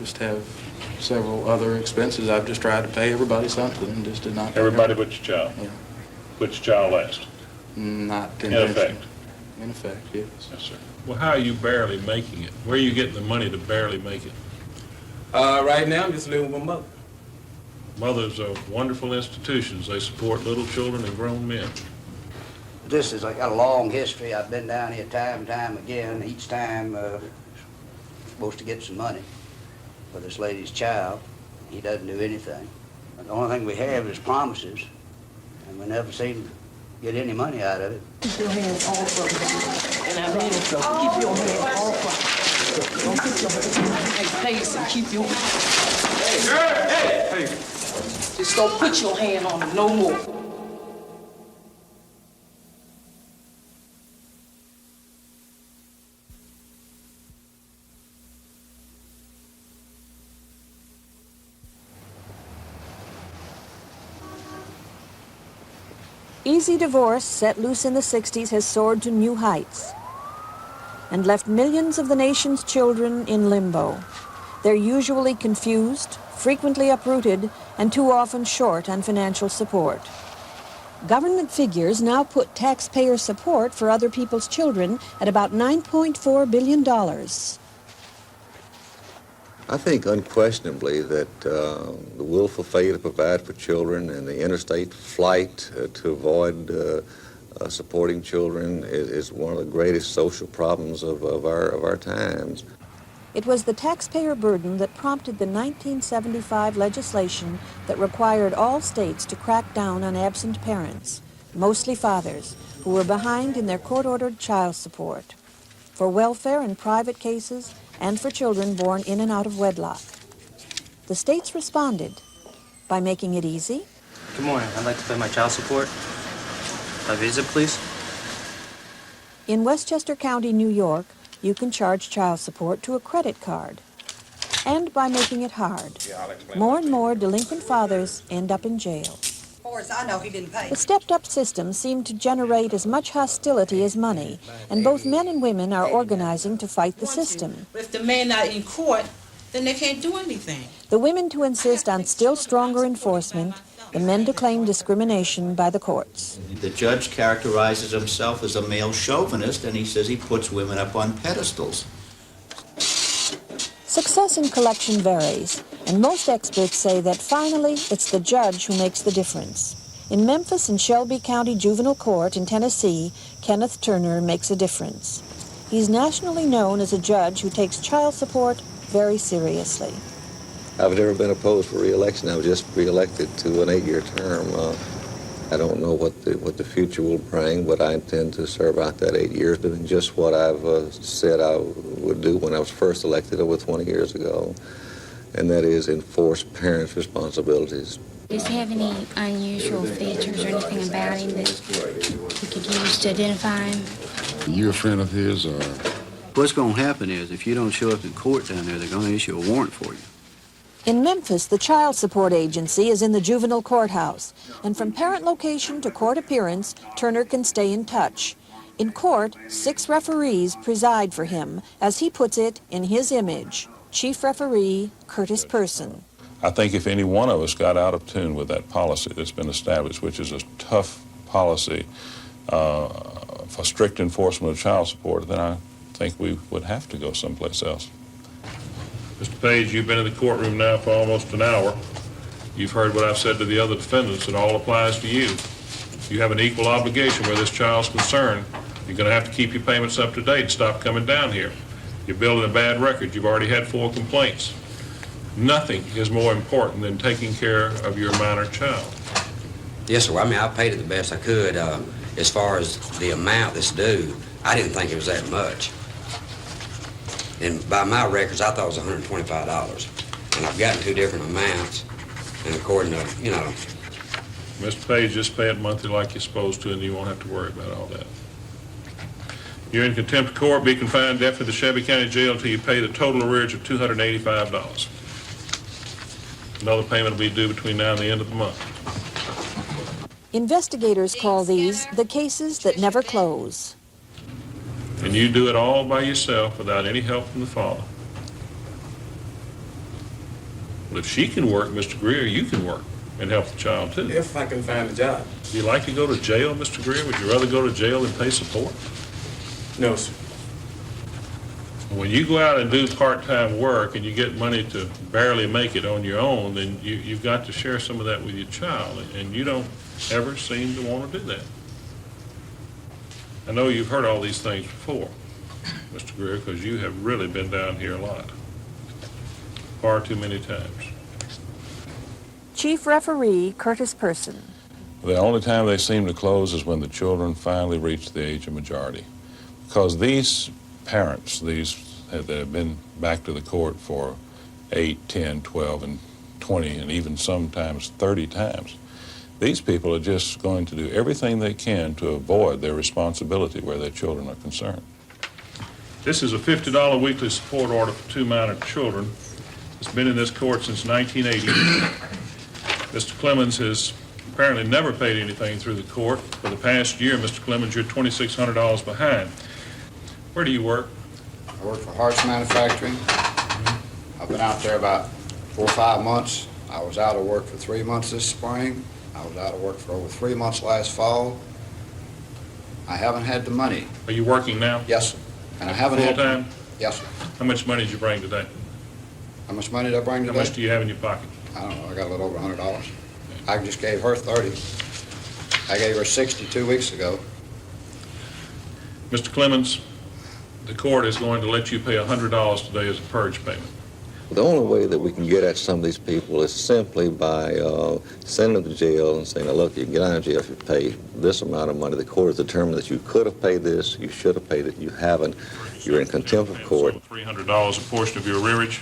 just have several other expenses. I've just tried to pay everybody something and just did not. Everybody but your child? Yeah. Put your child last? Not in effect? In effect, yes. Yes, sir. Well, how are you barely making it? Where are you getting the money to barely make it? Right now, I'm just living with my mother. Mothers are wonderful institutions. They support little children and grown men. This is, I got a long history. I've been down here time and time again. Each time, supposed to get some money for this lady's child. He doesn't do anything. The only thing we have is promises, and we never seem to get any money out of it. Keep your hands off of it. And I mean it, so keep your hands off of it. Don't put your hands in face and keep your... Hey, girl! Hey! Just don't put your hand on it no more. Easy divorce, set loose in the 60s, has soared to new heights and left millions of the nation's children in limbo. They're usually confused, frequently uprooted, and too often short on financial support. Government figures now put taxpayer support for other people's children at about $9.4 billion. I think unquestionably that the willful failure to provide for children and the interstate flight to avoid supporting children is one of the greatest social problems of our times. It was the taxpayer burden that prompted the 1975 legislation that required all states to crack down on absent parents, mostly fathers, who were behind in their court-ordered child support, for welfare in private cases, and for children born in and out of wedlock. The states responded by making it easy. Good morning. I'd like to pay my child support. My visa, please. In Westchester County, New York, you can charge child support to a credit card. And by making it hard, more and more delinquent fathers end up in jail. As far as I know, he didn't pay. The stepped-up system seemed to generate as much hostility as money, and both men and women are organizing to fight the system. But if the man not in court, then they can't do anything. The women to insist on still stronger enforcement, the men to claim discrimination by the courts. The judge characterizes himself as a male chauvinist, and he says he puts women up on pedestals. Success in collection varies, and most experts say that finally it's the judge who makes the difference. In Memphis and Shelby County Juvenile Court in Tennessee, Kenneth Turner makes a difference. He's nationally known as a judge who takes child support very seriously. I've never been opposed for re-election. I was just re-elected to an 8-year term. I don't know what the future will bring, but I intend to serve out that 8 years doing just what I've said I would do when I was first elected over 20 years ago, and that is enforce parents' responsibilities. Does he have any unusual features or anything about him that we could use to identify him? You a friend of his, or? What's going to happen is if you don't show up in court down there, they're going to issue a warrant for you. In Memphis, the child support agency is in the juvenile courthouse, and from parent location to court appearance, Turner can stay in touch. In court, 6 referees preside for him, as he puts it, in his image, Chief Referee Curtis Person. I think if any one of us got out of tune with that policy that's been established, which is a tough policy for strict enforcement of child support, then I think we would have to go someplace else. Mr. Page, you've been in the courtroom now for almost an hour. You've heard what I've said to the other defendants. It all applies to you. You have an equal obligation where this child's concerned. You're going to have to keep your payments up to date and stop coming down here. You're building a bad record. You've already had 4 complaints. Nothing is more important than taking care of your minor child. Yes, sir. I mean, I paid it the best I could. As far as the amount that's due, I didn't think it was that much. And by my records, I thought it was $125. And I've gotten 2 different amounts. And according to, you know. Mr. Page, just pay it monthly like you're supposed to, and you won't have to worry about all that. You're in contempt of court, be confined definitely to the Shelby County Jail until you pay the total arrearage of $285. Another payment will be due between now and the end of the month. Investigators call these the cases that never close. And you do it all by yourself without any help from the father. Well, if she can work, Mr. Greer, you can work and help the child too. If I can find a job. Do you like to go to jail, Mr. Greer? Would you rather go to jail than pay support? No, sir. When you go out and do part-time work and you get money to barely make it on your own, then you've got to share some of that with your child, and you don't ever seem to want to do that. I know you've heard all these things before, Mr. Greer, because you have really been down here a lot, far too many times. Chief Referee Curtis Person. The only time they seem to close is when the children finally reach the age of majority, because these parents, these that have been back to the court for 8, 10, 12, and 20, and even sometimes 30 times, these people are just going to do everything they can to avoid their responsibility where their children are concerned. This is a $50 weekly support order for 2 minor children. It's been in this court since 1980. Mr. Clemens has apparently never paid anything through the court. For the past year, Mr. Clemens, you're $2,600 behind. Where do you work? I work for Hart's Manufacturing. I've been out there about 4 or 5 months. I was out of work for 3 months this spring. I was out of work for over 3 months last fall. I haven't had the money. Are you working now? Yes, sir. And I haven't had... Full-time? Yes, sir. How much money did you bring today? How much money did I bring today? How much do you have in your pocket? I don't know. I got a little over $100. I just gave her 30. I gave her 60 2 weeks ago. Mr. Clemens, the court is going to let you pay $100 today as a purge payment. The only way that we can get at some of these people is simply by sending them to jail and saying, look, you can get out of jail if you pay this amount of money. The court has determined that you could have paid this, you should have paid it, you haven't. You're in contempt of court. $300 a portion of your arrearage.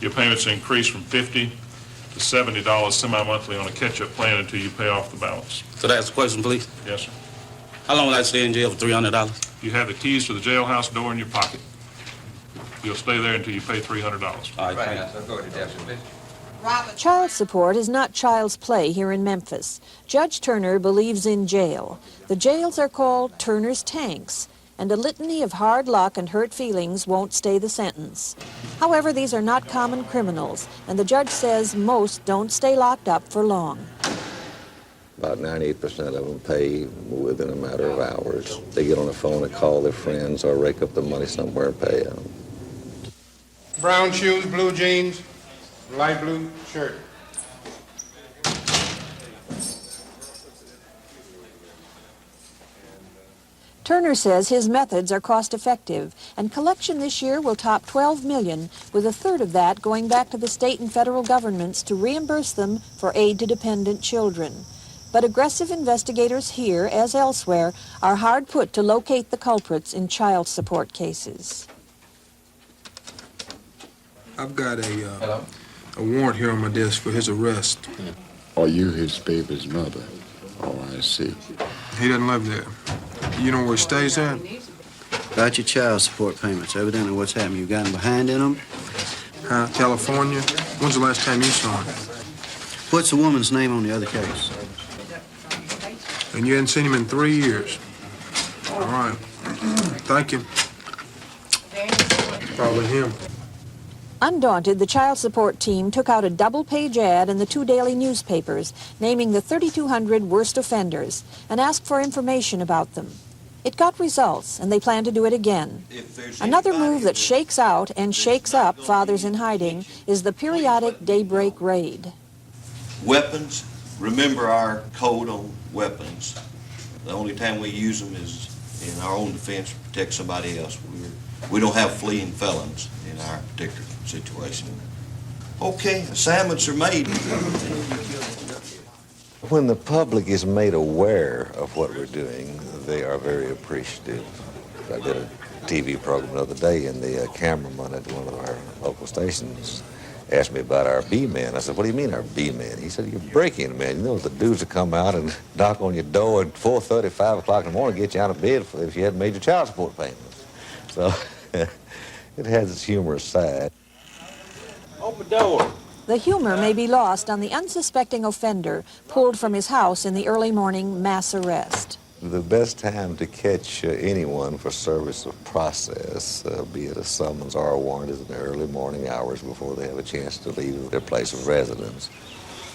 Your payments increase from $50 to $70 semi-monthly on a catch-up plan until you pay off the balance. So that's the question, please? Yes, sir. How long will I stay in jail for $300? You have the keys to the jailhouse door in your pocket. You'll stay there until you pay $300. All right, So go to Jeff, please. Child support is not child's play here in Memphis. Judge Turner believes in jail. The jails are called Turner's Tanks, and a litany of hard luck and hurt feelings won't stay the sentence. However, these are not common criminals, and the judge says most don't stay locked up for long. About 98% of them pay within a matter of hours. They get on the phone and call their friends or rake up the money somewhere and pay them. Brown shoes, blue jeans, light blue shirt. Turner says his methods are cost-effective, and collection this year will top $12 million, with a third of that going back to the state and federal governments to reimburse them for aid to dependent children. But aggressive investigators here, as elsewhere, are hard put to locate the culprits in child support cases. I've got a warrant here on my desk for his arrest. Are you his baby's mother? Oh, I see. He doesn't live there. You know where he stays at? About your child support payments, evidently what's happened. You've gotten behind in them? California? When's the last time you saw him? What's the woman's name on the other case? And you hadn't seen him in 3 years. All right. Thank you. Probably him. Undaunted, the child support team took out a double-page ad in the 2 daily newspapers naming the 3,200 worst offenders and asked for information about them. It got results, and they plan to do it again. Another move that shakes out and shakes up fathers in hiding is the periodic daybreak raid. Weapons, remember our code on weapons. The only time we use them is in our own defense to protect somebody else. We don't have fleeing felons in our particular situation. Okay, assignments are made. When the public is made aware of what we're doing, they are very appreciative. I did a TV program the other day, and the cameraman at one of our local stations asked me about our B-men. I said, what do you mean our B-men? He said, you're breaking men. You know, the dudes that come out and knock on your door at 4:30, 5 o'clock in the morning, get you out of bed if you hadn't made your child support payments. So it has its humorous side. Open the door. The humor may be lost on the unsuspecting offender pulled from his house in the early morning mass arrest. The best time to catch anyone for service of process, be it a summons or a warrant, is in the early morning hours before they have a chance to leave their place of residence.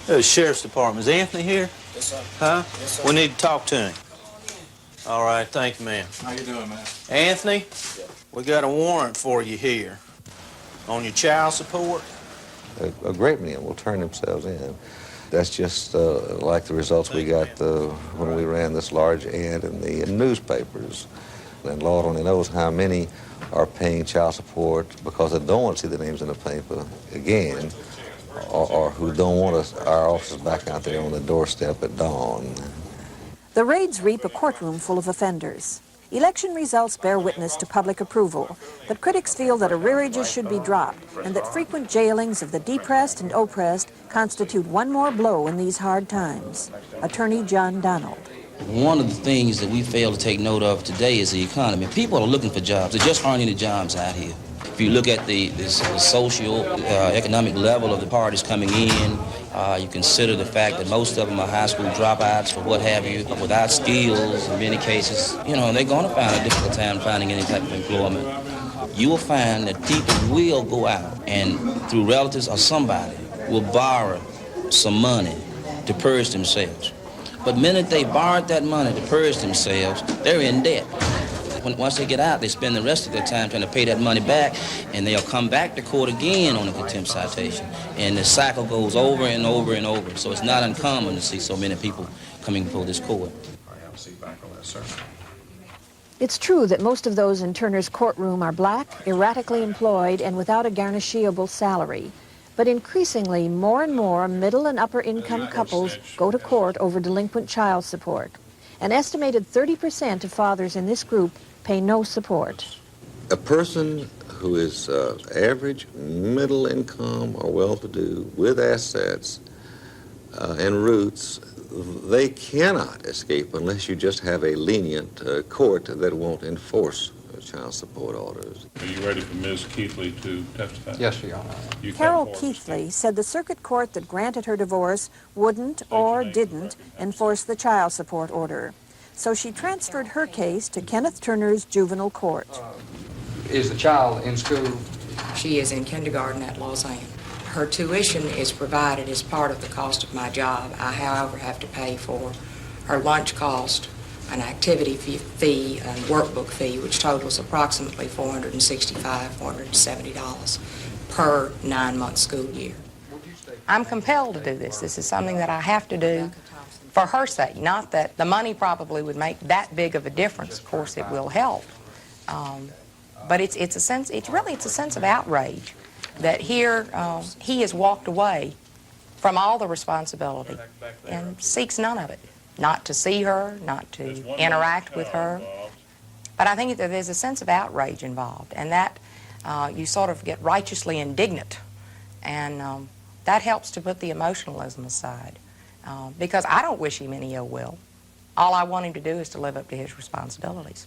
The Sheriff's Department. Is Anthony here? Yes, sir. Huh? Yes, sir. We need to talk to him. All right, thank you, ma'am. How you doing, man? Anthony, we got a warrant for you here on your child support. A great many will turn themselves in. That's just like the results we got when we ran this large ad in the newspapers. And Lord only knows how many are paying child support because they don't want to see their names in the paper again, or who don't want our officers back out there on the doorstep at dawn. The raids reap a courtroom full of offenders. Election results bear witness to public approval, but critics feel that arrearages should be dropped and that frequent jailings of the depressed and oppressed constitute one more blow in these hard times. Attorney John Donald. One of the things that we fail to take note of today is the economy. People are looking for jobs. There just aren't any jobs out here. If you look at the social, economic level of the parties coming in, you consider the fact that most of them are high school dropouts or what have you, without skills in many cases. You know, they're going to find a difficult time finding any type of employment. You will find that people will go out and, through relatives or somebody, will borrow some money to purge themselves. But the minute they borrowed that money to purge themselves, they're in debt. Once they get out, they spend the rest of their time trying to pay that money back, and they'll come back to court again on a contempt citation. And the cycle goes over and over and over. So it's not uncommon to see so many people coming before this court. I'll see you back on that, sir. It's true that most of those in Turner's courtroom are black, erratically employed, and without a garnishiable salary. But increasingly, more and more middle and upper income couples go to court over delinquent child support. An estimated 30% of fathers in this group pay no support. A person who is average, middle income, or well-to-do, with assets and roots, they cannot escape unless you just have a lenient court that won't enforce child support orders. Are you ready for Ms. Keithley to testify? Yes, Your Honor. Carol Keithley said the circuit court that granted her divorce wouldn't or didn't enforce the child support order. So she transferred her case to Kenneth Turner's juvenile court. Is the child in school? She is in kindergarten at Lausanne. Her tuition is provided as part of the cost of my job. I, however, have to pay for her lunch cost, an activity fee, and workbook fee, which totals approximately $465, $470 per 9-month school year. I'm compelled to do this. This is something that I have to do for her sake. Not that the money probably would make that big of a difference. Of course, it will help. But it's a sense of outrage that here he has walked away from all the responsibility and seeks none of it. Not to see her, not to interact with her. But I think that there's a sense of outrage involved, and that you sort of get righteously indignant, and that helps to put the emotionalism aside. Because I don't wish him any ill will. All I want him to do is to live up to his responsibilities.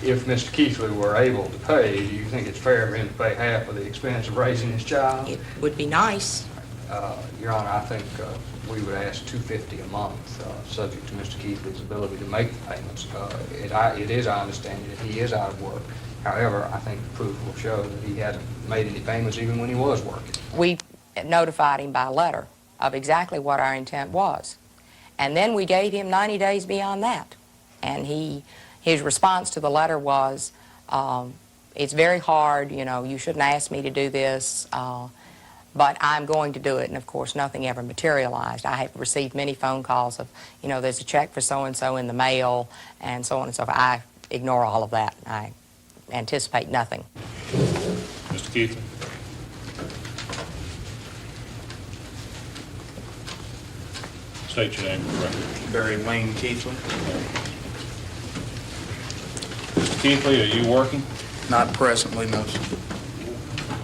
If Mr. Keithley were able to pay, do you think it's fair for him to pay half of the expense of raising his child? It would be nice. Your Honor, I think we would ask $250 a month, subject to Mr. Keithley's ability to make the payments. It is our understanding that he is out of work. However, I think the proof will show that he hasn't made any payments even when he was working. We notified him by letter of exactly what our intent was. And then we gave him 90 days beyond that. And his response to the letter was, it's very hard, you know, you shouldn't ask me to do this, but I'm going to do it. And of course, nothing ever materialized. I have received many phone calls of, you know, there's a check for so-and-so in the mail, and so on and so forth. I ignore all of that. I anticipate nothing. Mr. Keithley. State your name for the record. Barry Wayne Keithley. Mr. Keithley, are you working? Not presently, no, sir.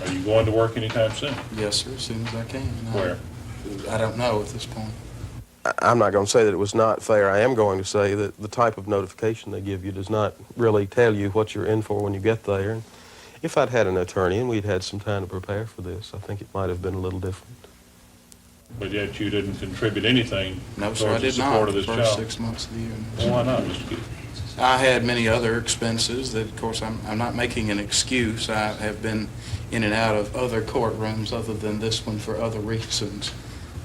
Are you going to work anytime soon? Yes, sir, as soon as I can. Where? I don't know at this point. I'm not going to say that it was not fair. I am going to say that the type of notification they give you does not really tell you what you're in for when you get there. And if I'd had an attorney and we'd had some time to prepare for this, I think it might have been a little different. But yet you didn't contribute anything No, sir, I towards the did support not of the this first child. 6 months of the year. Well, why not, Mr. Keith? I had many other expenses that, of course, I'm not making an excuse. I have been in and out of other courtrooms other than this one for other reasons.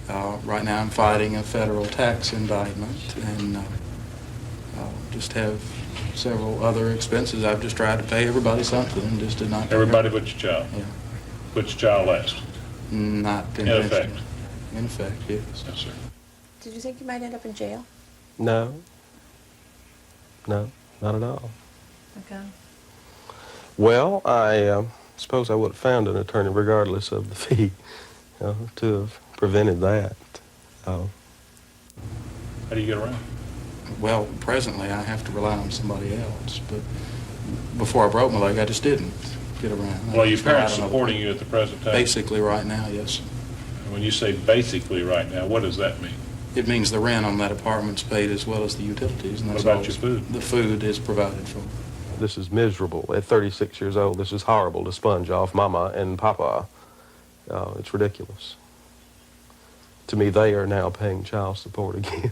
Right now I'm fighting a federal tax indictment and just have several other expenses. I've just tried to pay everybody something and just did not. Everybody but your child? Yeah. Put your child last? Not In effect? In effect, yes. Yes, sir. Did you think you might end up in jail? No. No, not at all. Okay. Well, I suppose I would have found an attorney regardless of the fee to have prevented that. How do you get around? Well, presently I have to rely on somebody else, but before I broke my leg, I just didn't get around. Well, your parents supporting you at the present time? Basically right now, yes. And when you say basically right now, what does that mean? It means the rent on that apartment's paid as well as the utilities. And What that's about all your food? The food is provided for. This is miserable. At 36 years old, this is horrible to sponge off Mama and Papa. It's ridiculous. To me, they are now paying child support again.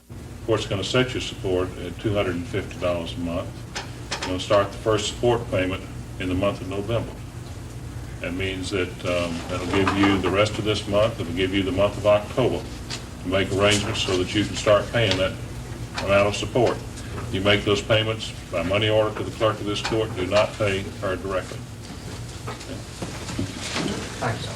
Of course, it's going to set your support at $250 a month. You're going to start the first support payment in the month of November. That means that that'll give you the rest of this month. It'll give you the month of October to make arrangements so that you can start paying that amount of support. You make those payments by money order to the clerk of this court. Do not pay her directly. Thanks.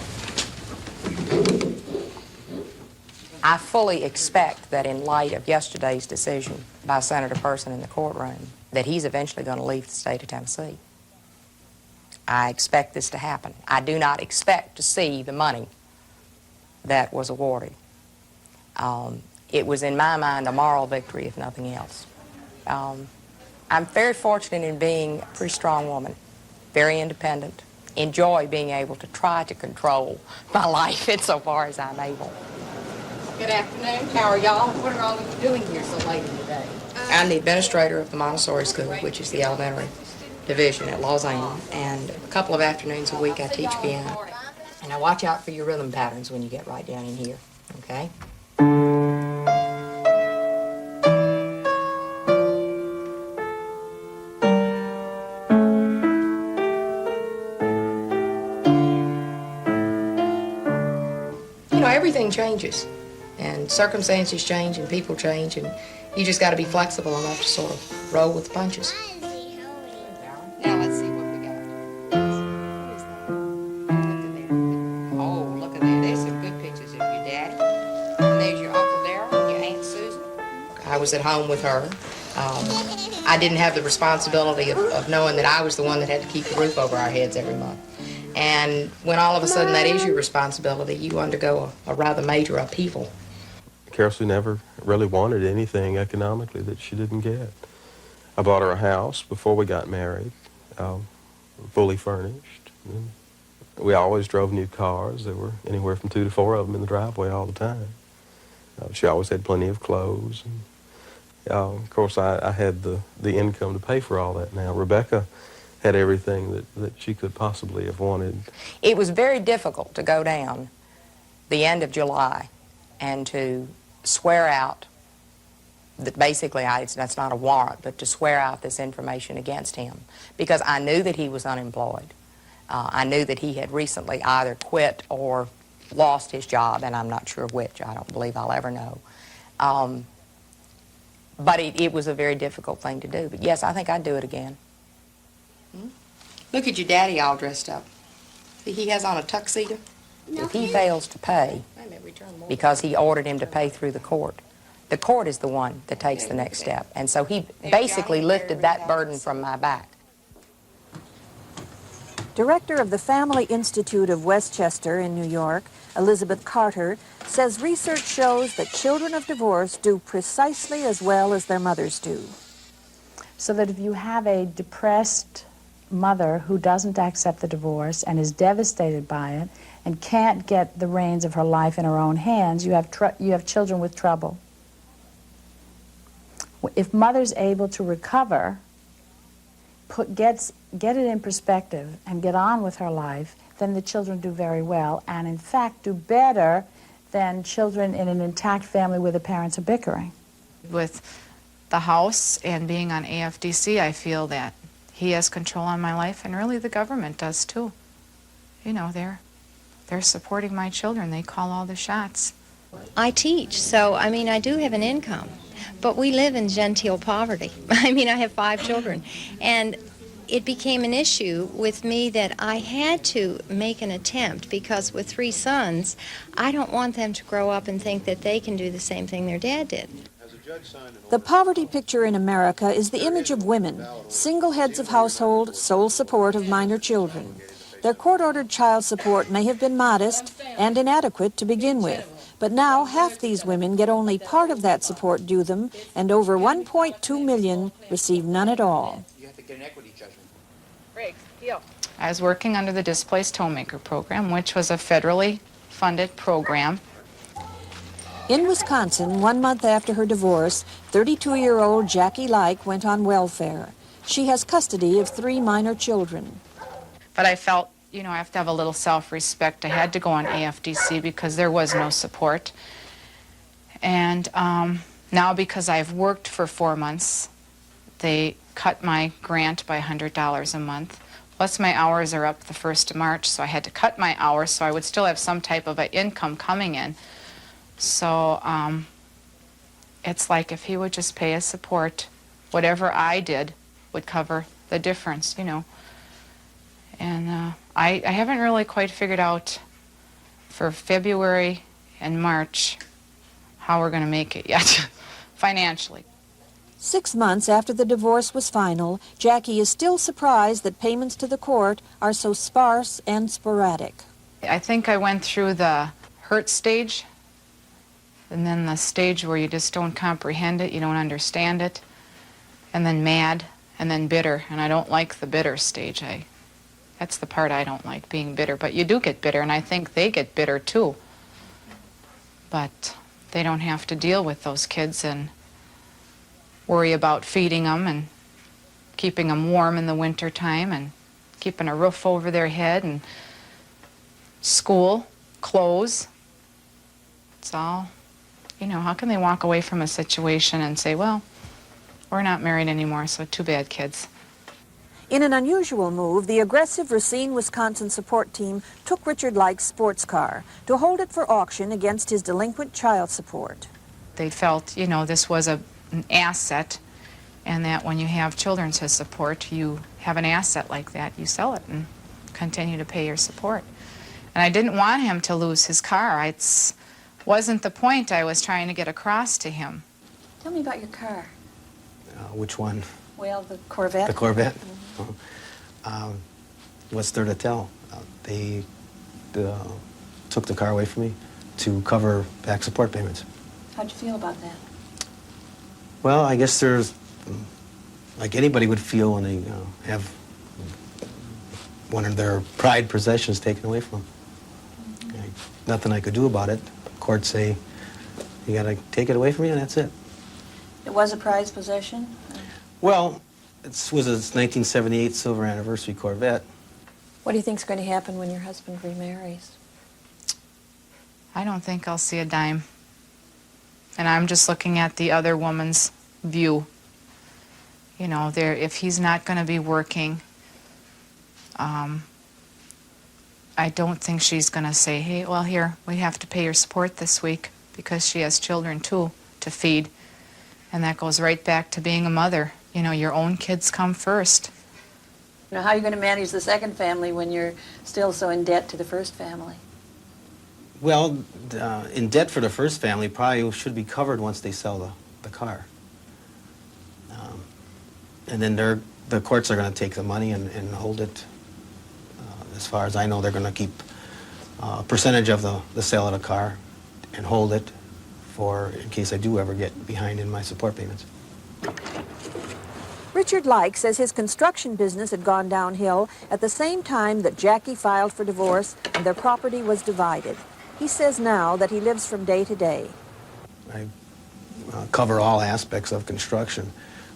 I fully expect that in light of yesterday's decision by Senator Person in the courtroom, that he's eventually going to leave the state of Tennessee. I expect this to happen. I do not expect to see the money that was awarded. It was, in my mind, a moral victory, if nothing else. I'm very fortunate in being a pretty strong woman, very independent, enjoy being able to try to control my life insofar as I'm able. Good afternoon. How are y'all? What are all of you doing here so late in the day? I'm the administrator of the Montessori School, which is the elementary division at Lausanne, and a couple of afternoons a week I teach piano. And now watch out for your rhythm patterns when you get right down in here, okay? You know, everything changes, and circumstances change, and people change, and you just got to be flexible enough to sort of roll with the punches. Now let's see what we got. Who is that? Look at there. Oh, look at there. There's some good pictures of your daddy. And there's your Uncle Darrell and your Aunt Susan. I was at home with her. I didn't have the responsibility of knowing that I was the one that had to keep the roof over our heads every month. And when all of a sudden that is your responsibility, you undergo a rather major upheaval. Carol Sue never really wanted anything economically that she didn't get. I bought her a house before we got married, fully furnished. And we always drove new cars. There were anywhere from 2 to 4 of them in the driveway all the time. She always had plenty of clothes. And, of course, I had the income to pay for all that now. Rebecca had everything that she could possibly have wanted. It was very difficult to go down the end of July and to swear out that basically, that's not a warrant, but to swear out this information against him, because I knew that he was unemployed. I knew that he had recently either quit or lost his job, and I'm not sure which. I don't believe I'll ever know. But it was a very difficult thing to do. But yes, I think I'd do it again. Look at your daddy all dressed up. See, he has on a tuxedo. If he fails to pay, because he ordered him to pay through the court is the one that takes the next step. And so he basically lifted that burden from my back. Director of the Family Institute of Westchester in New York, Elizabeth Carter, says research shows that children of divorce do precisely as well as their mothers do. So that if you have a depressed mother who doesn't accept the divorce and is devastated by it and can't get the reins of her life in her own hands, you have children with trouble. If mother's able to recover, get it in perspective and get on with her life, then the children do very well, and in fact do better than children in an intact family where the parents are bickering. With the house and being on AFDC, I feel that he has control on my life, and really the government does too. You know, they're supporting my children. They call all the shots. I teach, so I mean I do have an income, but we live in genteel poverty. I mean I have 5 children, and it became an issue with me that I had to make an attempt, because with 3 sons, I don't want them to grow up and think that they can do the same thing their dad did. The poverty picture in America is the image of women, single heads of household, sole support of minor children. Their court-ordered child support may have been modest and inadequate to begin with, but now half these women get only part of that support due them, and over 1.2 million receive none at all. I was working under the Displaced Homemaker Program, which was a federally funded program. In Wisconsin, 1 month after her divorce, 32-year-old Jackie Like went on welfare. She has custody of 3 minor children. But I felt, you know, I have to have a little self-respect. I had to go on AFDC because there was no support. And now because I've worked for 4 months, they cut my grant by $100 a month. Plus my hours are up the 1st of March, so I had to cut my hours so I would still have some type of an income coming in. So it's like if he would just pay his support, whatever I did would cover the difference, you know. And I haven't really quite figured out for February and March how we're going to make it yet, financially. 6 months after the divorce was final, Jackie is still surprised that payments to the court are so sparse and sporadic. I think I went through the hurt stage, and then the stage where you just don't comprehend it, you don't understand it, and then mad, and then bitter. And I don't like the bitter stage. That's the part I don't like, being bitter. But you do get bitter, and I think they get bitter too. But they don't have to deal with those kids and worry about feeding them and keeping them warm in the winter time and keeping a roof over their head and school, clothes. It's all, you know, how can they walk away from a situation and say, well, we're not married anymore, so too bad, kids. In an unusual move, the aggressive Racine, Wisconsin support team took Richard Like's sports car to hold it for auction against his delinquent child support. They felt, you know, this was an asset, and that when you have children's support, you have an asset like that, you sell it and continue to pay your support. And I didn't want him to lose his car. It wasn't the point I was trying to get across to him. Tell me about your car. Which one? Well, the Corvette. The Corvette? What's there to tell? They took the car away from me to cover back support payments. How'd you feel about that? Well, I guess there's, like anybody would feel when they have one of their prized possessions taken away from them. Nothing I could do about it. Courts say, you gotta take it away from you, and that's it. It was a prized possession? Well, it was a 1978 silver anniversary Corvette. What do you think's going to happen when your husband remarries? I don't think I'll see a dime. And I'm just looking at the other woman's view. You know, if he's not going to be working, I don't think she's going to say, hey, well, here, we have to pay your support this week, because she has children, too, to feed. And that goes right back to being a mother. You know, your own kids come first. You know, how are you going to manage the second family when you're still so in debt to the first family? Well, in debt for the first family probably should be covered once they sell the car. And then the courts are going to take the money and hold it. As far as I know, they're going to keep a percentage of the sale of the car and hold it in case I do ever get behind in my support payments. Richard Like says his construction business had gone downhill at the same time that Jackie filed for divorce and their property was divided. He says now that he lives from day to day. I cover all aspects of construction.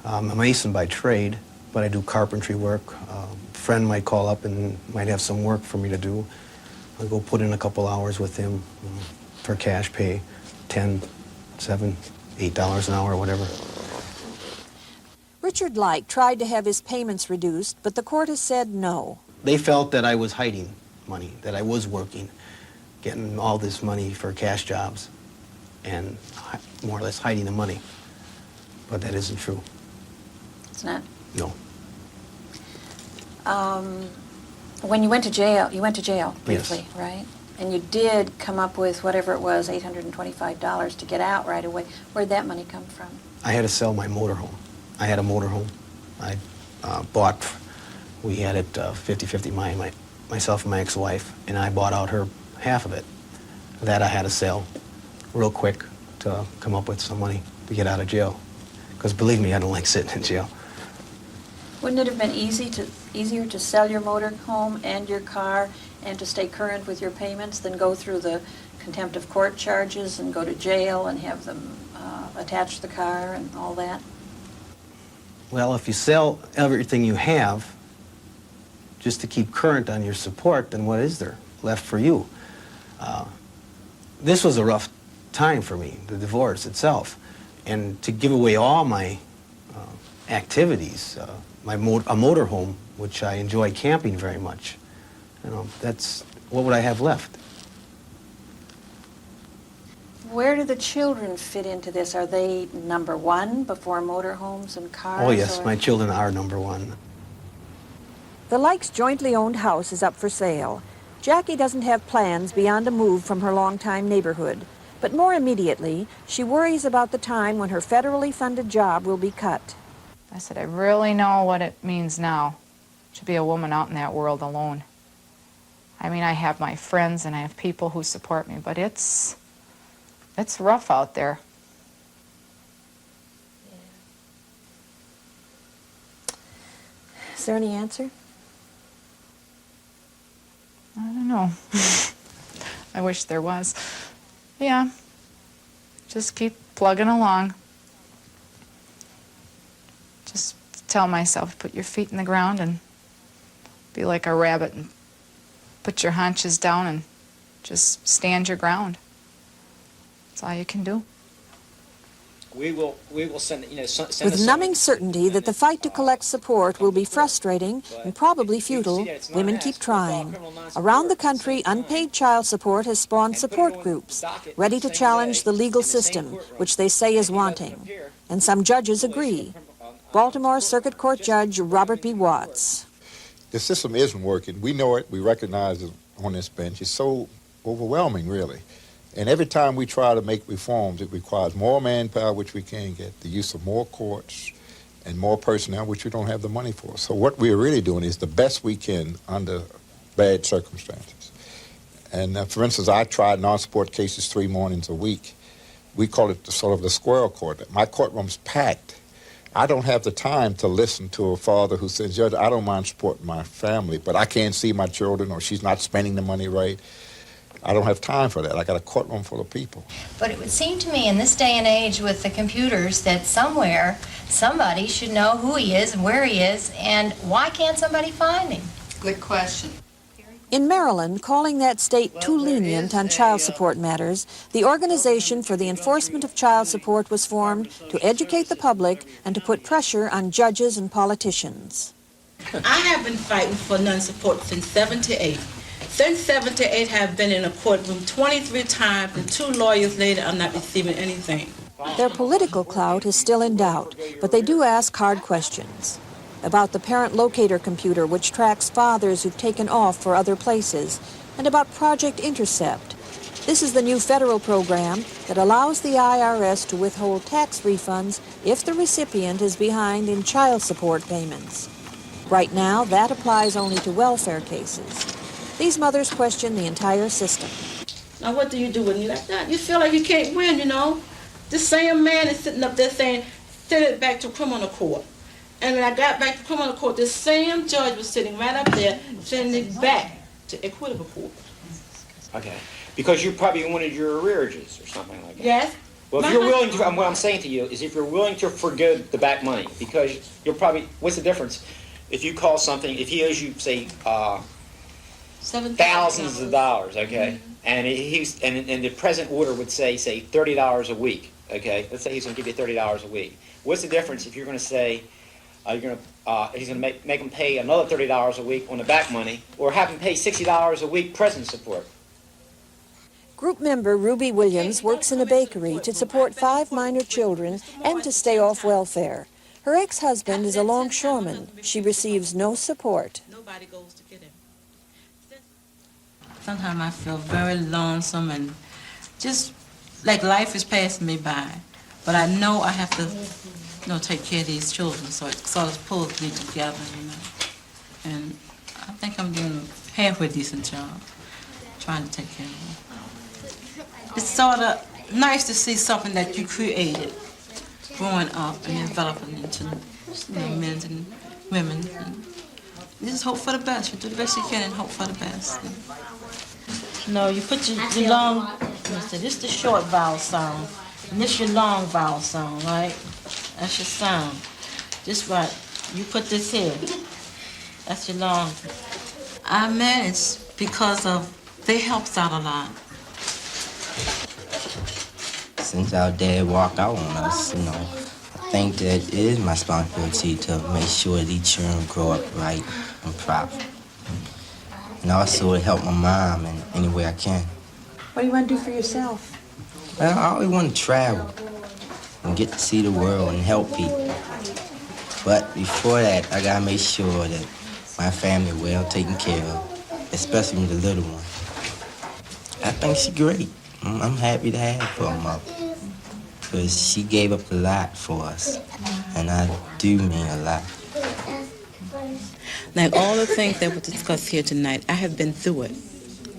I'm a mason by trade, but I do carpentry work. A friend might call up and might have some work for me to do. I'll go put in a couple hours with him for cash pay, $10, $7, $8 an hour, whatever. Richard Like tried to have his payments reduced, but the court has said no. They felt that I was hiding money, that I was working, getting all this money for cash jobs, and more or less hiding the money. But that isn't true. It's not? No. When you went to jail briefly, Yes. right? And you did come up with whatever it was, $825 to get out right away. Where'd that money come from? I had to sell my motorhome. I had a motorhome. I bought, we had it 50-50, myself and my ex-wife, and I bought out her half of it. That I had to sell real quick to come up with some money to get out of jail. Because believe me, I don't like sitting in jail. Wouldn't it have been easier to sell your motorhome and your car and to stay current with your payments than go through the contempt of court charges and go to jail and have them attach the car and all that? Well, if you sell everything you have just to keep current on your support, then what is there left for you? This was a rough time for me, the divorce itself. And to give away all my activities, a motorhome, which I enjoy camping very much, that's, what would I have left? Where do the children fit into this? Are they number one before motorhomes and cars? Oh yes, or? my children are number one. The Likes' jointly owned house is up for sale. Jackie doesn't have plans beyond a move from her longtime neighborhood. But more immediately, she worries about the time when her federally funded job will be cut. I said, I really know what it means now to be a woman out in that world alone. I mean, I have my friends and I have people who support me, but it's rough out there. Is there any answer? I don't know. I wish there was. Yeah, just keep plugging along. Just tell myself, put your feet in the ground and be like a rabbit and put your haunches down and just stand your ground. That's all you can do. We will send, send With us numbing certainty that the fight to collect support will be frustrating and probably futile, women keep trying. Around the country, unpaid child support has spawned support groups, ready to challenge the legal system, which they say is wanting. And some judges agree. Baltimore Circuit Court Judge Robert B. Watts. The system isn't working. We know it. We recognize it on this bench. It's so overwhelming, really. And every time we try to make reforms, it requires more manpower, which we can get, the use of more courts and more personnel, which we don't have the money for. So what we're really doing is the best we can under bad circumstances. And for instance, I tried non-support cases 3 mornings a week. We call it sort of the squirrel court. My courtroom's packed. I don't have the time to listen to a father who says, Judge, I don't mind supporting my family, but I can't see my children, or she's not spending the money right. I don't have time for that. I got a courtroom full of people. But it would seem to me in this day and age with the computers that somewhere somebody should know who he is and where he is, and why can't somebody find him? Good question. In Maryland, calling that state too lenient on child support matters, the Organization for the Enforcement of Child Support was formed to educate the public and to put pressure on judges and politicians. I have been fighting for non-support since 1978. Since 1978, I have been in a courtroom 23 times, and 2 lawyers later, I'm not receiving anything. Their political clout is still in doubt, but they do ask hard questions. About the parent locator computer, which tracks fathers who've taken off for other places, and about Project Intercept. This is the new federal program that allows the IRS to withhold tax refunds if the recipient is behind in child support payments. Right now, that applies only to welfare cases. These mothers question the entire system. Now, what do you do when you're like that? You feel like you can't win, you know? The same man is sitting up there saying, send it back to criminal court. And when I got back to criminal court, the same judge was sitting right up there, sending it back to equitable court. Okay. Because you probably wanted your arrearages or something like that. Yes, Well, if you're willing to, what I'm saying to you is if you're willing to forgo the back money, because you'll probably, what's the difference? If you call something, if he owes you, say, thousands of dollars, okay, and and the present order would say $30 a week, okay. Let's say he's going to give you $30 a week. What's the difference if you're going to say he's going to make him pay another $30 a week on the back money, or have him pay $60 a week present support? Group member Ruby Williams works in a bakery to support 5 minor children and to stay off welfare. Her ex-husband is a longshoreman. She receives no support. Nobody goes to get him. Sometimes I feel very lonesome and just like life is passing me by. But I know I have to, take care of these children, so it sort of pulls me together, And I think I'm doing a halfway decent job, trying to take care of them. It's sort of nice to see something that you created growing up and developing into men and women. And you just hope for the best. You do the best you can and hope for the best. You put your long, this is the short vowel sound, and this your long vowel sound, right? That's your sound. Just right. You put this here. That's your long. I manage because they helps out a lot. Since our dad walked out on us, I think that it is my responsibility to make sure these children grow up right and proper. And also to help my mom in any way I can. What do you want to do for yourself? Well, I always want to travel and get to see the world and help people. But before that, I gotta make sure that my family well taken care of, especially the little one. I think she's great. I'm happy to have her mother, because she gave up a lot for us, and I do mean a lot. Like all the things that were discussed here tonight, I have been through it,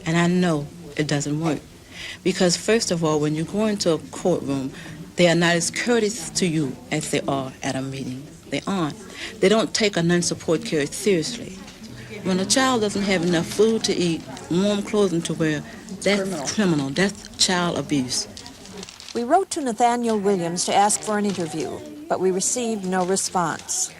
and I know it doesn't work. Because first of all, when you go into a courtroom, they are not as courteous to you as they are at a meeting. They aren't. They don't take a non-support care seriously. When a child doesn't have enough food to eat, warm clothing to wear, that's criminal. That's child abuse. We wrote to Nathaniel Williams to ask for an interview, but we received no response.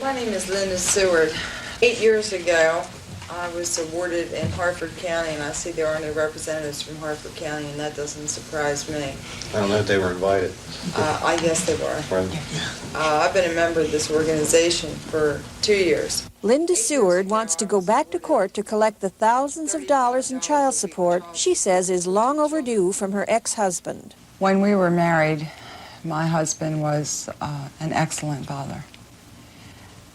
My name is Linda Seward. 8 years ago, I was awarded in Hartford County, and I see there are no representatives from Hartford County, and that doesn't surprise me. I don't know if they were invited. I guess they were. Right. I've been a member of this organization for 2 years. Linda Seward wants to go back to court to collect the thousands of dollars in child support she says is long overdue from her ex-husband. When we were married, my husband was an excellent father.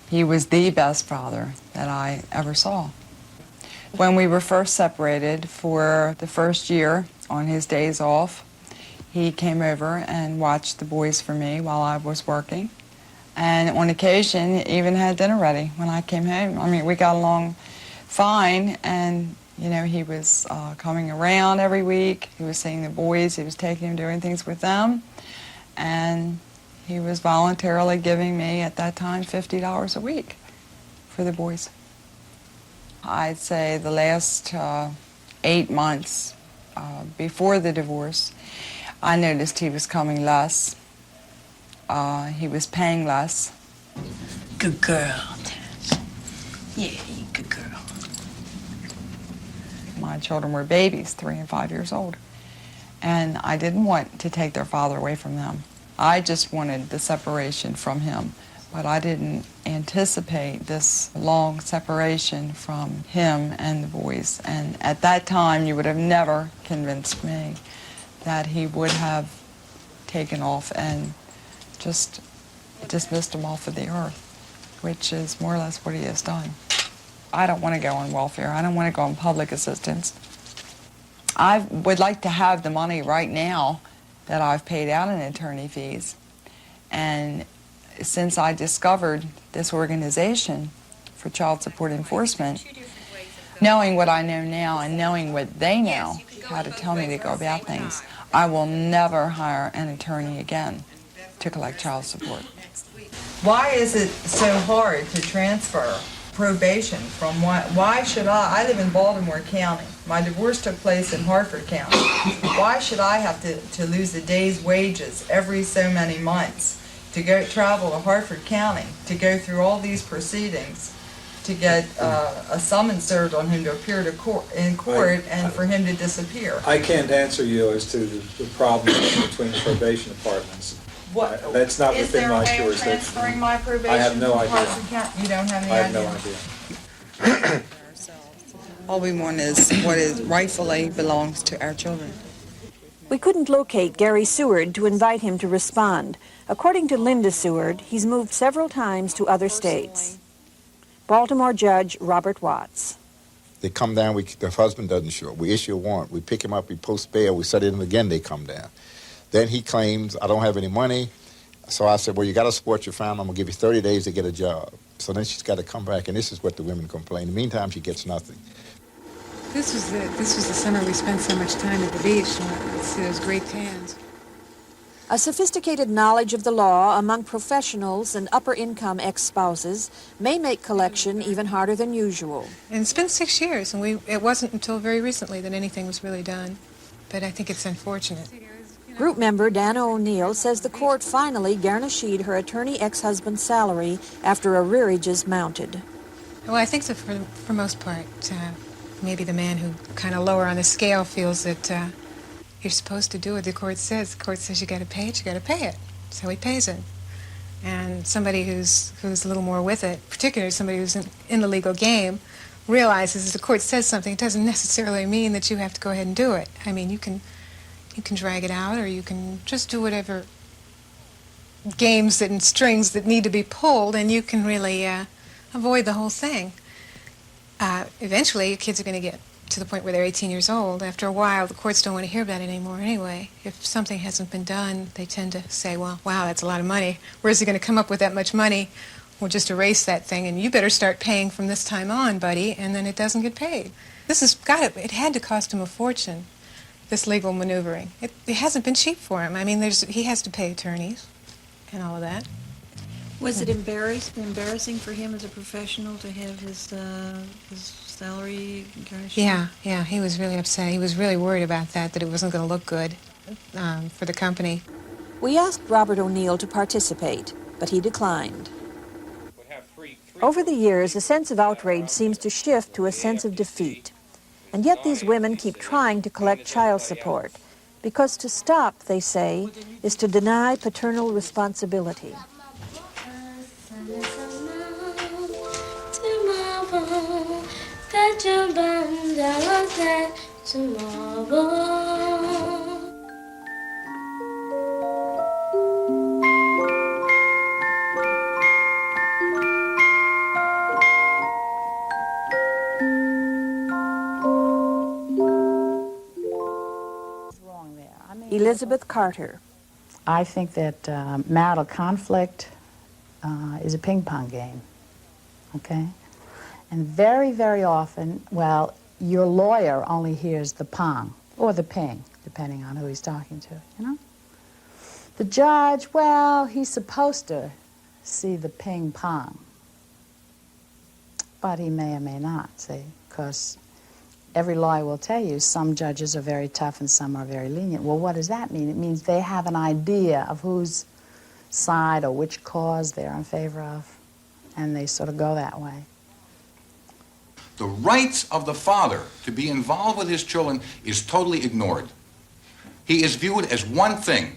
He was the best father that I ever saw. When we were first separated for the first year, on his days off, he came over and watched the boys for me while I was working. And on occasion, even had dinner ready when I came home. I mean, we got along fine, and, he was coming around every week. He was seeing the boys. He was taking them, doing things with them. And he was voluntarily giving me, at that time, $50 a week for the boys. I'd say the last 8 months before the divorce, I noticed he was coming less. He was paying less. Good girl. Yeah, good girl. My children were babies, 3 and 5 years old. And I didn't want to take their father away from them. I just wanted the separation from him. But I didn't anticipate this long separation from him and the boys. And at that time, you would have never convinced me that he would have taken off and just dismissed him off of the earth, which is more or less what he has done. I don't want to go on welfare. I don't want to go on public assistance. I would like to have the money right now that I've paid out in attorney fees. And since I discovered this organization for child support enforcement, knowing what I know now and knowing what they know, how to tell me to go about things, I will never hire an attorney again to collect child support. Why is it so hard to transfer probation from why should I live in Baltimore County. My divorce took place in Hartford County. Why should I have to lose a day's wages every so many months to go travel to Hartford County to go through all these proceedings to get a summons served on him to appear in court and for him to disappear? I can't answer you as to the problem between probation departments. What, that's not is within there my a way of jurisdiction. transferring my probation I have no from idea. Hartford County? You don't have any I idea? have no idea. All we want is what is rightfully belongs to our children. We couldn't locate Gary Seward to invite him to respond. According to Linda Seward, he's moved several times to other states. Baltimore Judge Robert Watts. They come down, the husband doesn't show up. We issue a warrant. We pick him up, we post bail, we set it in again, they come down. Then he claims, I don't have any money. So I said, well, you got to support your family. I'm going to give you 30 days to get a job. So then she's got to come back, and this is what the women complain. In the meantime, she gets nothing. This was the summer we spent so much time at the beach. See those great tans. A sophisticated knowledge of the law among professionals and upper-income ex-spouses may make collection even harder than usual. And it's been 6 years, and it wasn't until very recently that anything was really done. But I think it's unfortunate. Group member Dana O'Neill says the court finally garnished her attorney ex-husband's salary after arrearages mounted. Well, I think that for most part, maybe the man who kind of lower on the scale feels that you're supposed to do what the court says. The court says you got to pay it, you got to pay it. So he pays it. And somebody who's a little more with it, particularly somebody who's in the legal game, realizes if the court says something, it doesn't necessarily mean that you have to go ahead and do it. I mean, you can drag it out, or you can just do whatever games and strings that need to be pulled, and you can really avoid the whole thing. Eventually, your kids are going to get to the point where they're 18 years old. After a while, the courts don't want to hear about it anymore anyway. If something hasn't been done, they tend to say, well, wow, that's a lot of money. Where's he going to come up with that much money? We'll just erase that thing, and you better start paying from this time on, buddy, and then it doesn't get paid. It had to cost him a fortune, this legal maneuvering. It hasn't been cheap for him. I mean, he has to pay attorneys and all of that. Was it embarrassing for him as a professional to have his salary garnished? Yeah, he was really upset. He was really worried about that it wasn't going to look good for the company. We asked Robert O'Neill to participate, but he declined. Over the years, a sense of outrage seems to shift to a sense of defeat. And yet these women keep trying to collect child support, because to stop, they say, is to deny paternal responsibility. Elizabeth Carter. I think that marital conflict is a ping pong game, okay? And very, very often, well, your lawyer only hears the pong or the ping, depending on who he's talking to, you know? The judge, well, he's supposed to see the ping pong, but he may or may not, see, because every lawyer will tell you some judges are very tough and some are very lenient. Well, what does that mean? It means they have an idea of whose side or which cause they're in favor of, and they sort of go that way. The rights of the father to be involved with his children is totally ignored. He is viewed as one thing,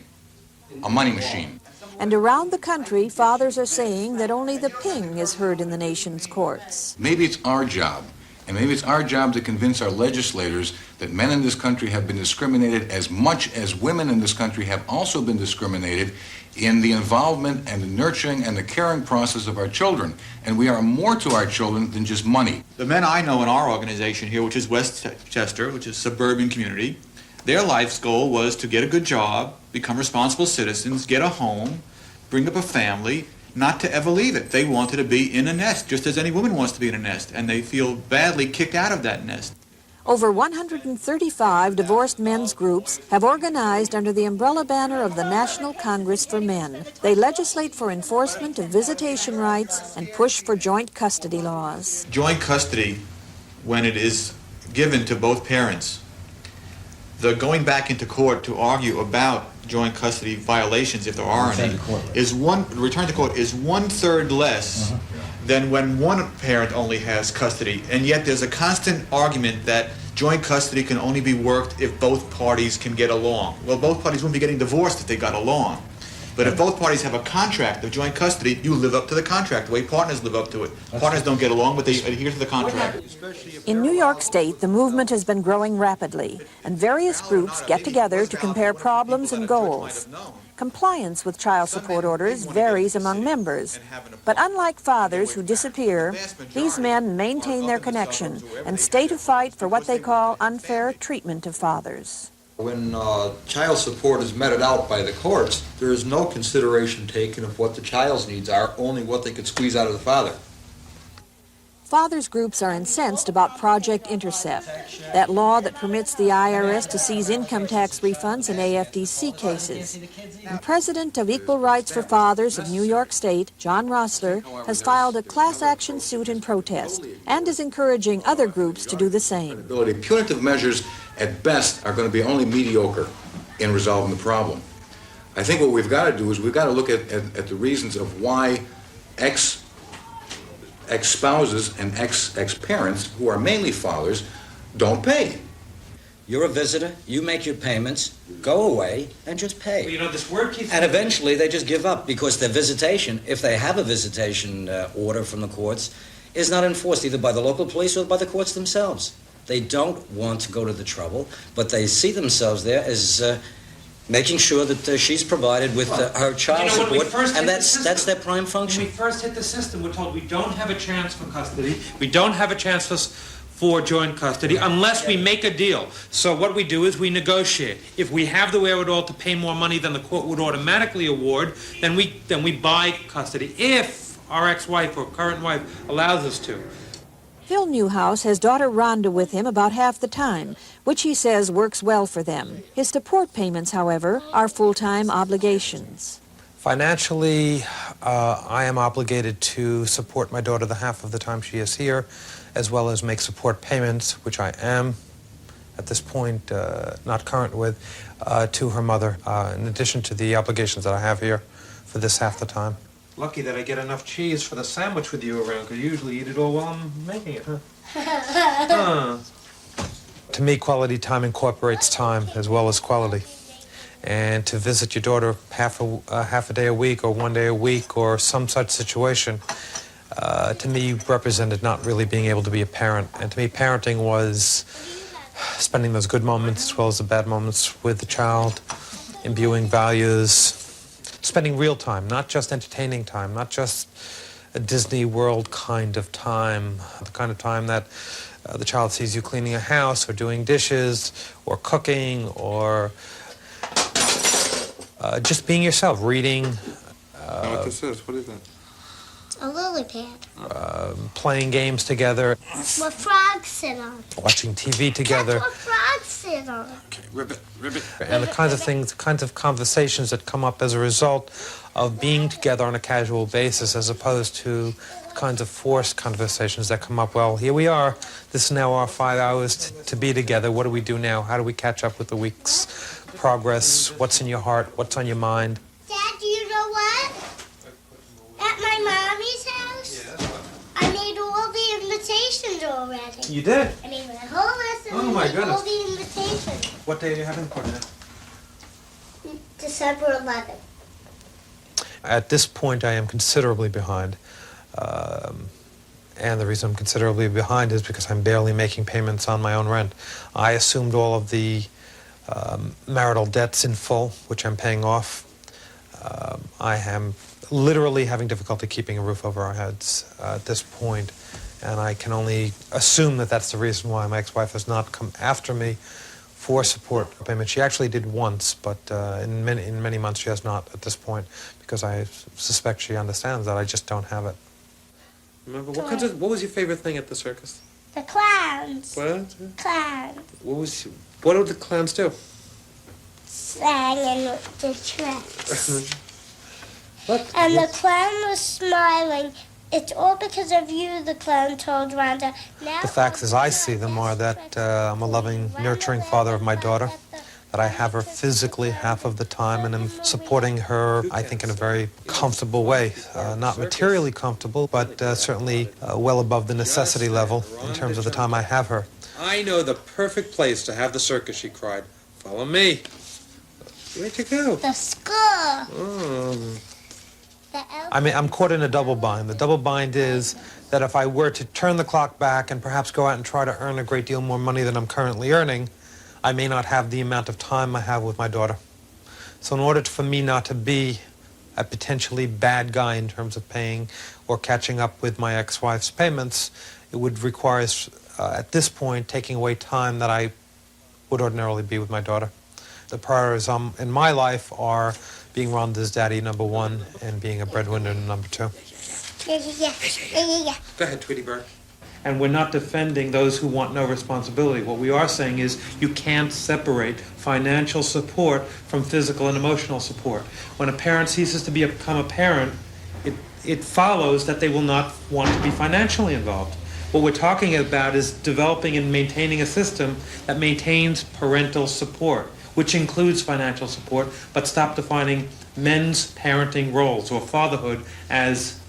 a money machine. And around the country, fathers are saying that only the ping is heard in the nation's courts. Maybe it's our job, and maybe it's our job to convince our legislators that men in this country have been discriminated as much as women in this country have also been discriminated in the involvement and the nurturing and the caring process of our children. And we are more to our children than just money. The men I know in our organization here, which is Westchester, which is a suburban community, their life's goal was to get a good job, become responsible citizens, get a home, bring up a family, not to ever leave it. They wanted to be in a nest, just as any woman wants to be in a nest, and they feel badly kicked out of that nest. Over 135 divorced men's groups have organized under the umbrella banner of the National Congress for Men. They legislate for enforcement of visitation rights and push for joint custody laws. Joint custody, when it is given to both parents, the going back into court to argue about joint custody violations, if there are any, return to court is 1/3 less than when one parent only has custody. And yet there's a constant argument that joint custody can only be worked if both parties can get along. Well, both parties wouldn't be getting divorced if they got along. But if both parties have a contract of joint custody, you live up to the contract, the way partners live up to it. Partners don't get along, but they adhere to the contract. In New York State, the movement has been growing rapidly, and various groups get together to compare problems and goals. Compliance with child support orders varies among members, but unlike fathers who disappear, these men maintain their connection and stay to fight for what they call unfair treatment of fathers. When child support is meted out by the courts, there is no consideration taken of what the child's needs are, only what they could squeeze out of the father. Fathers groups are incensed about Project Intercept, that law that permits the IRS to seize income tax refunds in AFDC cases. And President of Equal Rights for Fathers of New York State, John Rossler, has filed a class action suit in protest and is encouraging other groups to do the same. Punitive measures, at best, are going to be only mediocre in resolving the problem. I think what we've got to do is we've got to look at the reasons of why ex-spouses and ex-parents, who are mainly fathers, don't pay. You're a visitor, you make your payments, go away, and just pay. Well, you know, this word keeps... And eventually they just give up because their visitation, if they have a visitation order from the courts, is not enforced either by the local police or by the courts themselves. They don't want to go to the trouble, but they see themselves there as making sure that she's provided with her child support, and that's their prime function. When we first hit the system, we're told we don't have a chance for custody, we don't have a chance for joint custody unless we make a deal. So what we do is we negotiate. If we have the wherewithal to pay more money than the court would automatically award, then we buy custody, if our ex-wife or current wife allows us to. Phil Newhouse has daughter Rhonda with him about half the time, which he says works well for them. His support payments, however, are full-time obligations. Financially, I am obligated to support my daughter the half of the time she is here, as well as make support payments, which I am, at this point, not current with, to her mother, in addition to the obligations that I have here for this half the time. Lucky that I get enough cheese for the sandwich with you around, because you usually eat it all while I'm making it, huh? To me, quality time incorporates time as well as quality. And to visit your daughter half a day a week or 1 day a week or some such situation, to me represented not really being able to be a parent. And to me, parenting was spending those good moments as well as the bad moments with the child, imbuing values, spending real time, not just entertaining time, not just a Disney World kind of time, the kind of time that the child sees you cleaning a house or doing dishes or cooking or just being yourself, reading. What this is? What is that? A lily pad. Playing games together. What frogs sit on. Watching TV together. That's what frogs sit on. Okay, ribbit. And the kinds of things, the kinds of conversations that come up as a result of being together on a casual basis, as opposed to the kinds of forced conversations that come up. Well, here we are. This is now our 5 hours to be together. What do we do now? How do we catch up with the week's progress? What's in your heart? What's on your mind? Dad, do you know what? At my mommy's house, I made all the invitations already. You did? I made my whole list and Oh my made all goodness. the invitations. What day are you having for dinner? December 11th. At this point, I am considerably behind. And the reason I'm considerably behind is because I'm barely making payments on my own rent. I assumed all of the marital debts in full, which I'm paying off. I am literally having difficulty keeping a roof over our heads at this point, and I can only assume that that's the reason why my ex-wife has not come after me for support payment. She actually did once, but in many months she has not at this point, because I suspect she understands that I just don't have it. Remember, what was your favorite thing at the circus? The clowns. What? Clowns. What did the clowns do? Sang in the tracks. What? And the clown was smiling. It's all because of you, the clown told Rhonda. Now The facts as I see them are that I'm a loving, nurturing father of my daughter, that I have her physically half of the time, and am supporting her, I think, in a very comfortable way. Not materially comfortable, but certainly well above the necessity level in terms of the time I have her. I know the perfect place to have the circus, she cried. Follow me. Where'd you go? The school. I mean, I'm caught in a double bind. The double bind is that if I were to turn the clock back and perhaps go out and try to earn a great deal more money than I'm currently earning, I may not have the amount of time I have with my daughter. So in order for me not to be a potentially bad guy in terms of paying or catching up with my ex-wife's payments, it would require, at this point, taking away time that I would ordinarily be with my daughter. The priorities in my life are being Rhonda's daddy, number one, and being a breadwinner, number two. Yeah. Go ahead, Tweety Bird. And we're not defending those who want no responsibility. What we are saying is you can't separate financial support from physical and emotional support. When a parent ceases to become a parent, it follows that they will not want to be financially involved. What we're talking about is developing and maintaining a system that maintains parental support, which includes financial support, but stop defining men's parenting roles or fatherhood as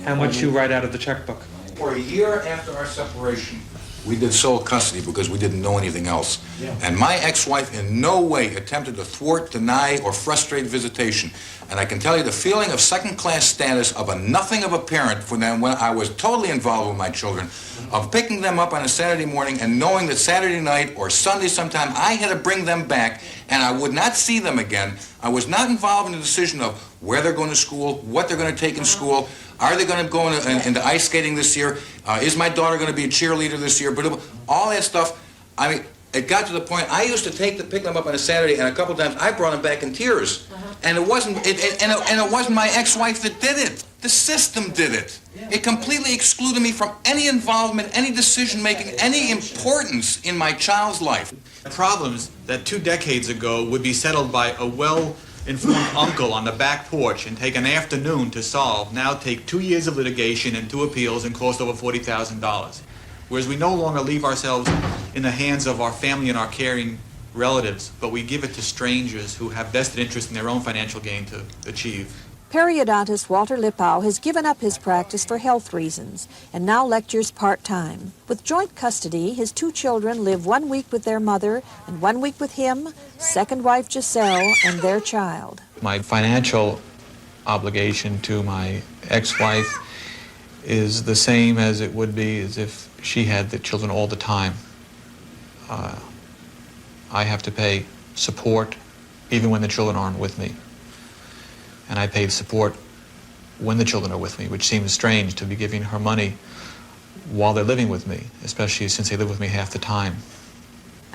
how much you write out of the checkbook. For a year after our separation, we did sole custody because we didn't know anything else. Yeah. And my ex-wife in no way attempted to thwart, deny, or frustrate visitation. And I can tell you the feeling of second-class status of a nothing of a parent for them when I was totally involved with my children, of picking them up on a Saturday morning and knowing that Saturday night or Sunday sometime I had to bring them back and I would not see them again. I was not involved in the decision of where they're going to school, what they're going to take in school. Are they going to go into ice skating this year? Is my daughter going to be a cheerleader this year? But all that stuff, I mean, it got to the point I used to pick them up on a Saturday, and a couple times I brought them back in tears. And it wasn't my ex-wife that did it. The system did it. It completely excluded me from any involvement, any decision-making, any importance in my child's life. Problems that 2 decades ago would be settled by a well-informed uncle on the back porch and take an afternoon to solve now take 2 years of litigation and 2 appeals and cost over $40,000. Whereas we no longer leave ourselves in the hands of our family and our caring relatives, but we give it to strangers who have vested interest in their own financial gain to achieve. Periodontist Walter Lippau has given up his practice for health reasons and now lectures part-time. With joint custody, his 2 children live 1 week with their mother and 1 week with him, second wife Giselle, and their child. My financial obligation to my ex-wife is the same as it would be as if she had the children all the time. I have to pay support even when the children aren't with me. And I paid support when the children are with me, which seems strange to be giving her money while they're living with me, especially since they live with me half the time.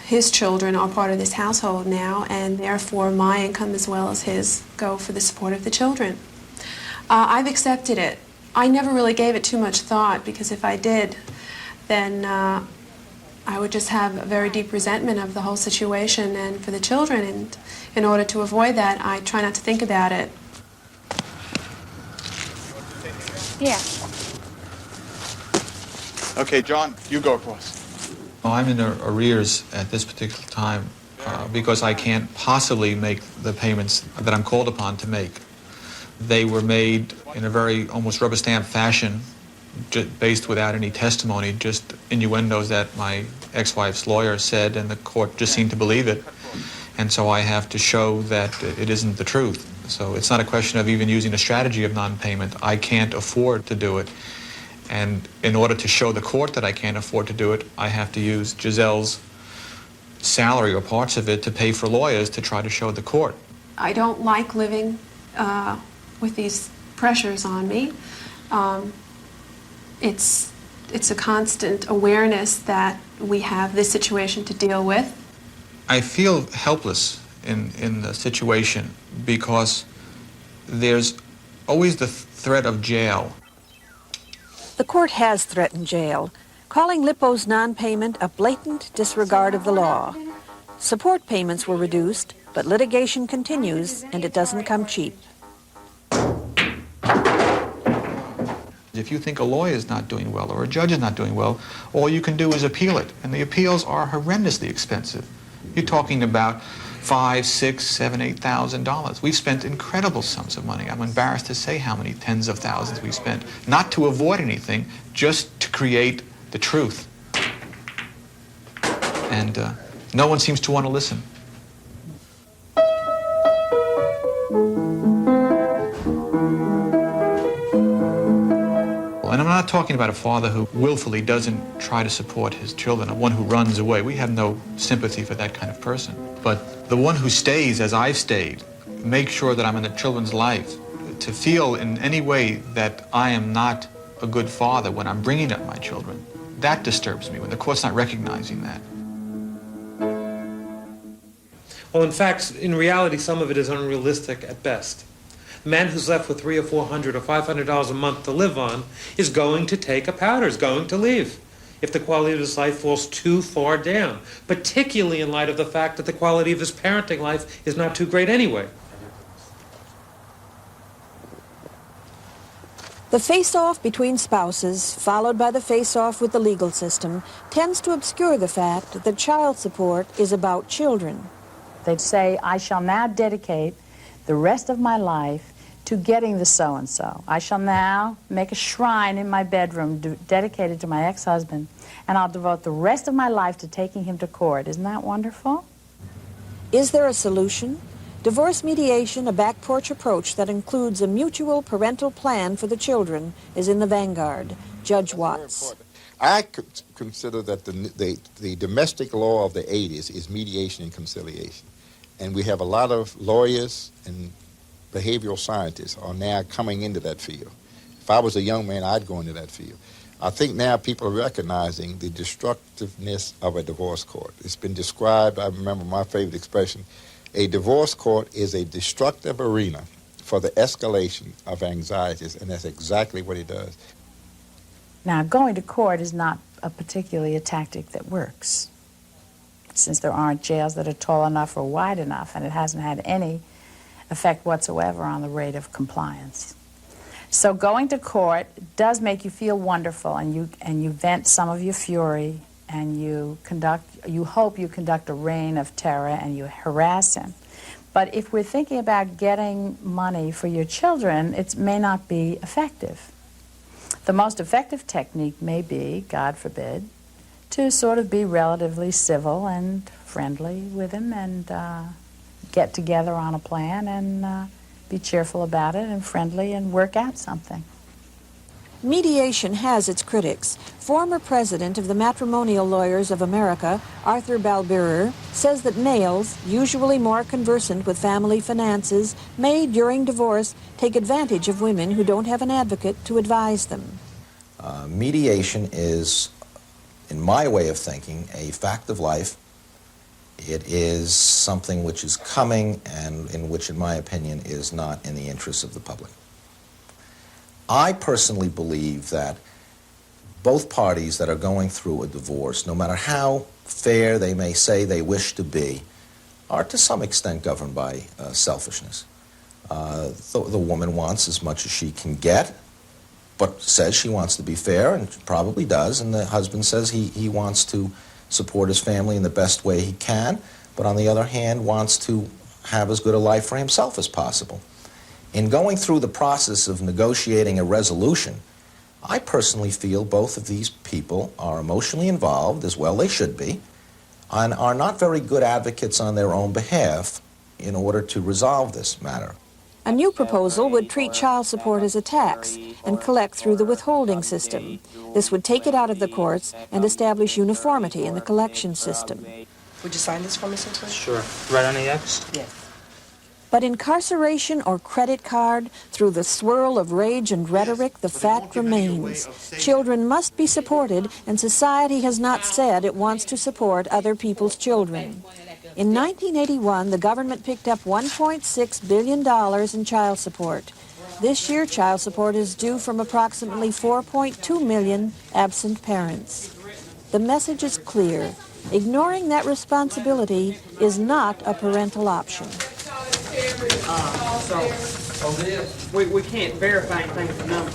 His children are part of this household now, and therefore my income as well as his go for the support of the children. I've accepted it. I never really gave it too much thought, because if I did, then I would just have a very deep resentment of the whole situation and for the children, and in order to avoid that, I try not to think about it. Yeah. Okay, John, you go across. I'm in arrears at this particular time because I can't possibly make the payments that I'm called upon to make. They were made in a very almost rubber stamp fashion, based without any testimony, just innuendos that my ex-wife's lawyer said, and the court just seemed to believe it. And so I have to show that it isn't the truth. So it's not a question of even using a strategy of non-payment. I can't afford to do it. And in order to show the court that I can't afford to do it, I have to use Giselle's salary or parts of it to pay for lawyers to try to show the court. I don't like living with these pressures on me. It's a constant awareness that we have this situation to deal with. I feel helpless in the situation because there's always the threat of jail. The court has threatened jail. calling Lippo's non-payment a blatant disregard of the law. Support payments were reduced, but litigation continues, and it doesn't come cheap. If you think a lawyer is not doing well or a judge is not doing well, all you can do is appeal it. And the appeals are horrendously expensive. You're talking about $5,000, $6,000, $7,000, $8,000. We've spent incredible sums of money. I'm embarrassed to say how many tens of thousands we've spent, not to avoid anything, just to create the truth. And no one seems to want to listen. And I'm not talking about a father who willfully doesn't try to support his children, or one who runs away. We have no sympathy for that kind of person. But the one who stays, as I've stayed, make sure that I'm in the children's life, to feel in any way that I am not a good father when I'm bringing up my children, that disturbs me, when the court's not recognizing that. Well, in fact, in reality, some of it is unrealistic at best. The man who's left with $300 or $400 or $500 a month to live on is going to take a powder, is going to leave if the quality of his life falls too far down, particularly in light of the fact that the quality of his parenting life is not too great anyway. The face-off between spouses, followed by the face-off with the legal system, tends to obscure the fact that child support is about children. They'd say, I shall now dedicate the rest of my life to getting the so-and-so. I shall now make a shrine in my bedroom dedicated to my ex-husband, and I'll devote the rest of my life to taking him to court. Isn't that wonderful? Is there a solution? Divorce mediation, a back porch approach that includes a mutual parental plan for the children, is in the vanguard. Judge Watts. I consider that the domestic law of the 80s is mediation and conciliation. And we have a lot of lawyers and behavioral scientists are now coming into that field. If I was a young man, I'd go into that field. I think now people are recognizing the destructiveness of a divorce court. It's been described, I remember my favorite expression, a divorce court is a destructive arena for the escalation of anxieties, and that's exactly what it does. Now, going to court is not particularly a tactic that works, since there aren't jails that are tall enough or wide enough, and it hasn't had any effect whatsoever on the rate of compliance. So going to court does make you feel wonderful, and you vent some of your fury, and you hope you conduct a reign of terror, and you harass him. But if we're thinking about getting money for your children, it may not be effective. The most effective technique may be, God forbid, to sort of be relatively civil and friendly with him, and get together on a plan and be cheerful about it and friendly and work out something. Mediation has its critics. Former president of the Matrimonial Lawyers of America, Arthur Balbirer, says that males, usually more conversant with family finances, may, during divorce, take advantage of women who don't have an advocate to advise them. Mediation is, in my way of thinking, a fact of life. It is something which is coming and in which, in my opinion, is not in the interests of the public. I personally believe that both parties that are going through a divorce, no matter how fair they may say they wish to be, are to some extent governed by selfishness. The woman wants as much as she can get, but says she wants to be fair, and probably does, and the husband says he wants to support his family in the best way he can, but on the other hand wants to have as good a life for himself as possible. In going through the process of negotiating a resolution, I personally feel both of these people are emotionally involved, as well they should be, and are not very good advocates on their own behalf in order to resolve this matter. A new proposal would treat child support as a tax and collect through the withholding system. This would take it out of the courts and establish uniformity in the collection system. Would you sign this for me, Sinclair? Sure. Right on the X? Yes. But incarceration or credit card, through the swirl of rage and rhetoric, the fact remains. Children must be supported, and society has not said it wants to support other people's children. In 1981, the government picked up $1.6 billion in child support. This year, child support is due from approximately 4.2 million absent parents. the message is clear. Ignoring that responsibility is not a parental option. We can't verify anything with the number.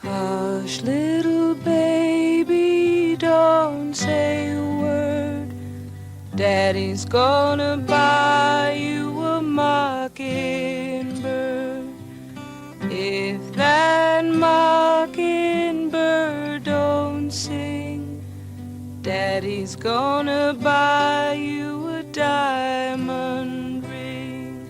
Hush, little baby, don't say a word. Daddy's gonna buy you a mockingbird. If that mockingbird don't sing, Daddy's gonna buy you a diamond ring.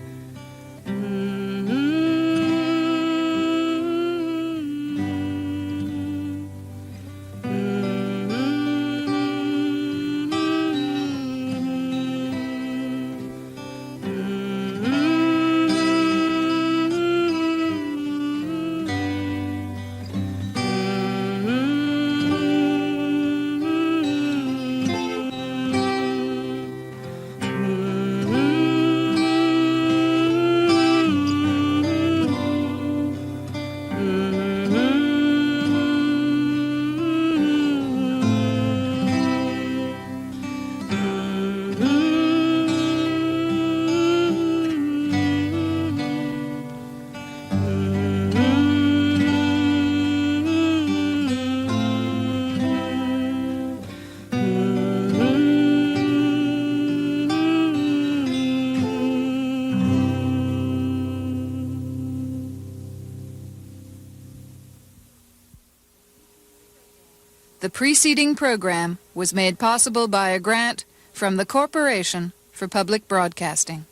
The preceding program was made possible by a grant from the Corporation for Public Broadcasting.